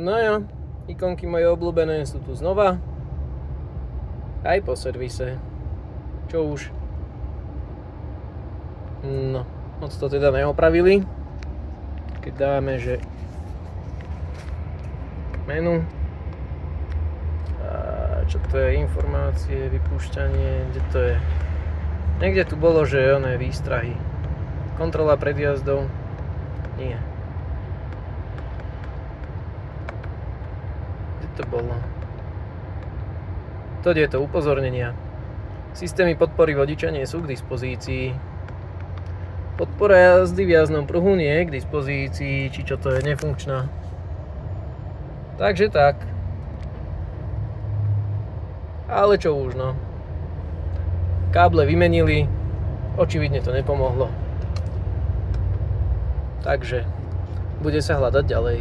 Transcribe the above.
No jo, ikonky moje obľúbené sú tu znova. Aj po servise. Čo už? No, moc to teda neopravili. Keď dáme, že menu. A čo to je? Informácie, vypúšťanie, kde to je? Niekde tu bolo, že oné výstrahy. Kontrola predjazdov. Nie. Kde to bolo? To je to upozornenia. Systémy podpory vodiča nie sú k dispozícii. Podpora jazdy v jazdnom pruhu nie je k dispozícii, či čo to je, nefunkčná. Takže tak. Ale čo už, no. Káble vymenili, očividne to nepomohlo. Takže bude sa hľadať ďalej.